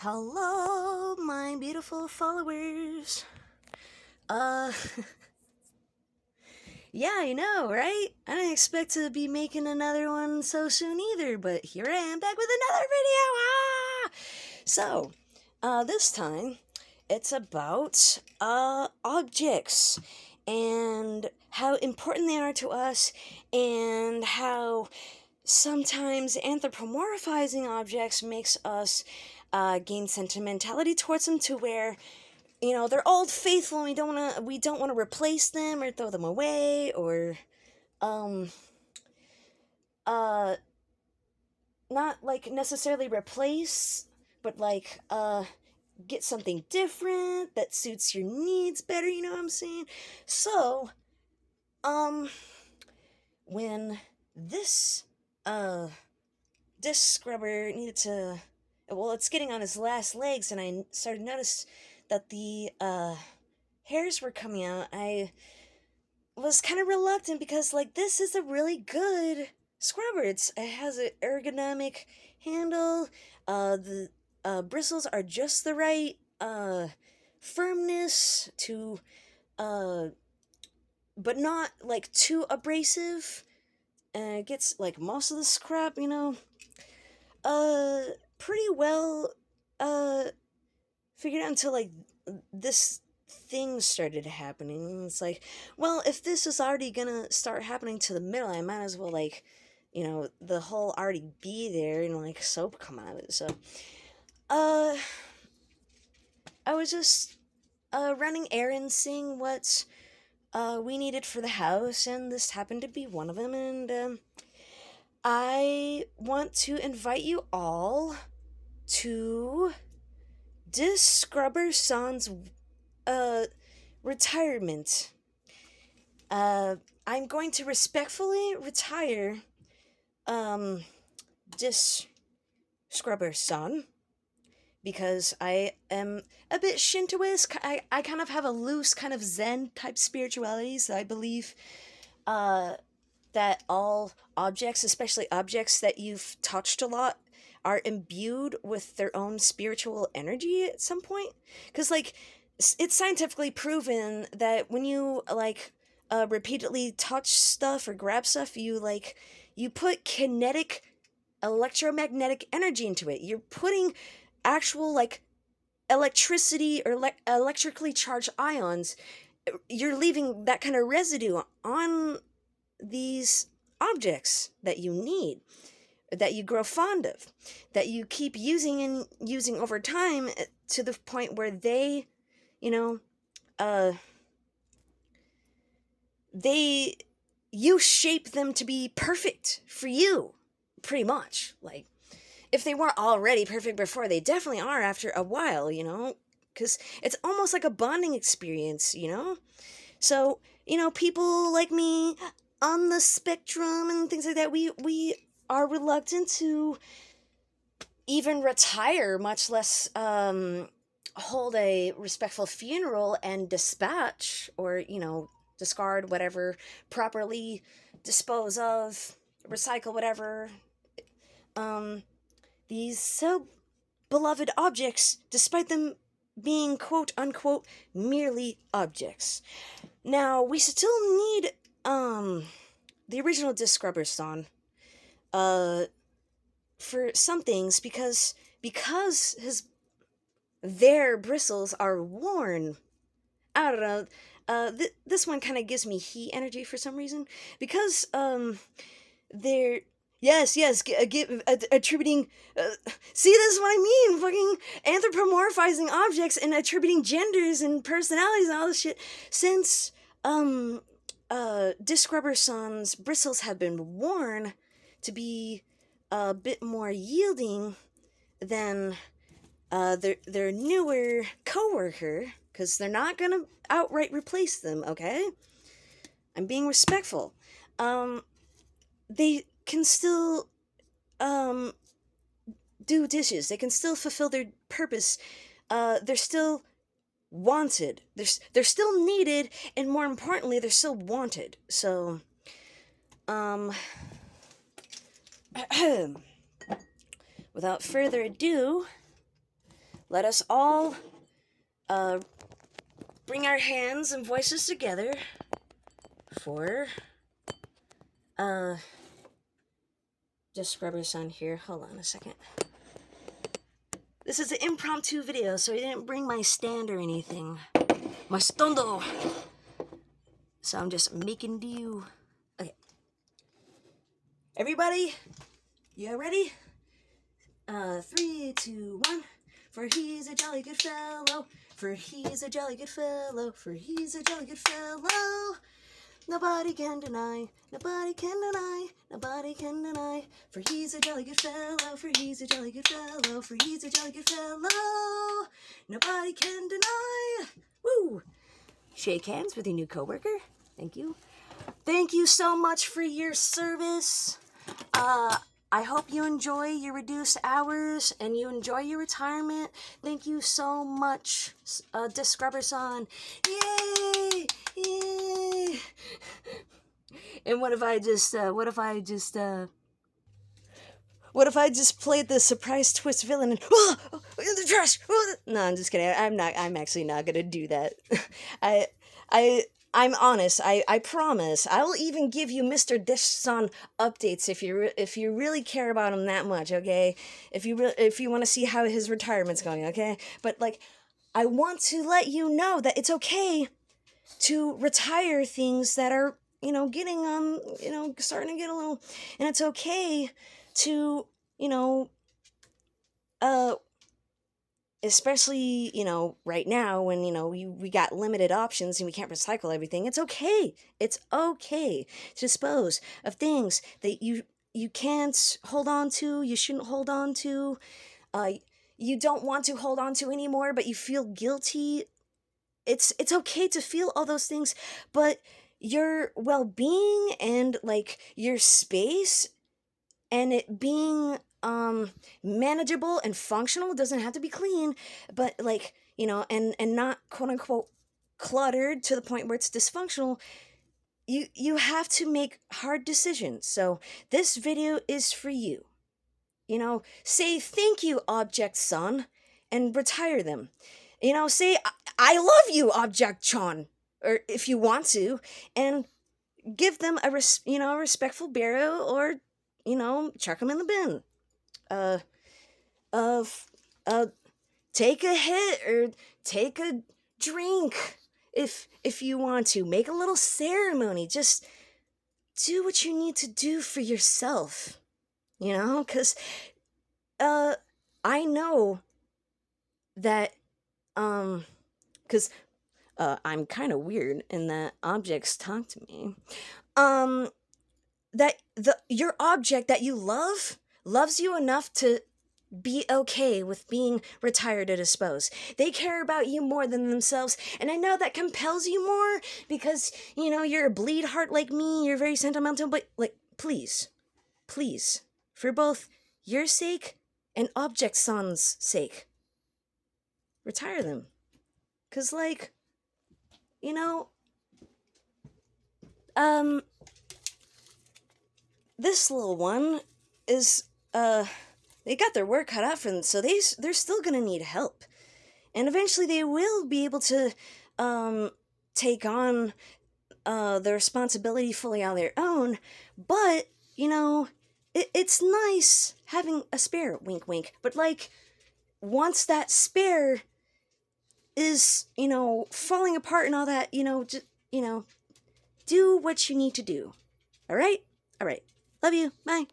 Hello, my beautiful followers. Uh, yeah, I know, right? I didn't expect to be making another one so soon either, but here I am back with another video. This time it's about objects and how important they are to us and how sometimes anthropomorphizing objects makes us gain sentimentality towards them to where they're old faithful and we don't want to replace them or throw them away or um uh not like necessarily replace but like get something different that suits your needs better, you know what I'm saying? So um when this uh disc scrubber needed to, well, it's getting on his last legs, and I started to notice that the hairs were coming out. I was kind of reluctant because, like, this is a really good scrubber. It has an ergonomic handle. The bristles are just the right firmness to, uh, but not like too abrasive. And it gets like most of the scrub, uh, pretty well uh figured out until like this thing started happening. It's like, well, if this is already gonna start happening to the middle, I might as well like, the whole already be there and like soap come out of it. So, uh, I was just running errands, seeing what we needed for the house, and this happened to be one of them. And I want to invite you all to Dis Scrubber Son's retirement. Uh, I'm going to respectfully retire Dis Scrubber Son because I am a bit Shintoist. I kind of have a loose kind of Zen type spirituality, so I believe that all objects, especially objects that you've touched a lot, are imbued with their own spiritual energy at some point. Because, like, it's scientifically proven that when you, like, repeatedly touch stuff or grab stuff, you put kinetic electromagnetic energy into it. You're putting actual, like, electricity or electrically charged ions. You're leaving that kind of residue on these objects that you need, that you grow fond of, that you keep using and using over time to the point where they, you know, uh, they, you shape them to be perfect for you, pretty much. Like, if they weren't already perfect before, they definitely are after a while, because it's almost like a bonding experience. So, people like me on the spectrum and things like that, we are reluctant to even retire, much less hold a respectful funeral and dispatch or, discard whatever, properly dispose of, recycle whatever. These so beloved objects, despite them being quote unquote merely objects. Now, we still need the original disc scrubber song for some things because their bristles are worn. I don't know. This one kind of gives me heat energy for some reason because they're yes, attributing. See, this is what I mean. Fucking anthropomorphizing objects and attributing genders and personalities and all this shit. Since Disc Rubber Son's bristles have been worn to be a bit more yielding than their newer coworker, because they're not gonna outright replace them. Okay, I'm being respectful. They can still do dishes. They can still fulfill their purpose. They're still wanted. They're still needed, and more importantly, they're still wanted. So, without further ado, let us all bring our hands and voices together for just Scrubber-san here. Hold on a second. This is an impromptu video, so I didn't bring my stand or anything. My stondo. So I'm just making do. Okay. Everybody, you ready? 3, 2, 1. For he's a jolly good fellow. For he's a jolly good fellow. For he's a jolly good fellow. Nobody can deny. Nobody can deny. Nobody can deny. For he's a jolly good fellow. For he's a jolly good fellow. For he's a jolly good fellow. Nobody can deny. Woo! Shake hands with your new coworker. Thank you. Thank you so much for your service. I hope you enjoy your reduced hours and you enjoy your retirement. Thank you so much, Scrubber-san. Yay! Yay! And what if I just played the surprise twist villain and in the trash? No, I'm just kidding. I'm actually not gonna do that. I'm honest. I promise. I will even give you Mr. Dish-san updates if you really care about him that much, okay? If you want to see how his retirement's going, okay? But like, I want to let you know that it's okay to retire things that are, getting starting to get a little, and it's okay to, especially, right now when, we got limited options and we can't recycle everything. It's okay. It's okay to dispose of things that you can't hold on to, you shouldn't hold on to, you don't want to hold on to anymore, but you feel guilty. It's okay to feel all those things, but your well-being and like your space and it being manageable and functional, doesn't have to be clean, but like, and not quote unquote cluttered to the point where it's dysfunctional. You have to make hard decisions. So this video is for you. Say thank you, Object-san, and retire them. Say I love you, Object-chan, or if you want to, and give them a respectful burial, or chuck them in the bin. Take a hit or take a drink if you want to. Make a little ceremony. Just do what you need to do for yourself. Because I know that because I'm kind of weird in that objects talk to me. That your object that you loves you enough to be okay with being retired or disposed. They care about you more than themselves, and I know that compels you more because, you're a bleed heart like me, you're very sentimental, but, like, please, for both your sake and Object-san's sake, retire them. Because, like, this little one is, they got their work cut out for them, so they're still gonna need help. And eventually they will be able to, take on, the responsibility fully on their own, but, it's nice having a spare, wink wink, but, like, once that spare is, falling apart and all that, just, do what you need to do. Alright? Alright. Love you. Bye.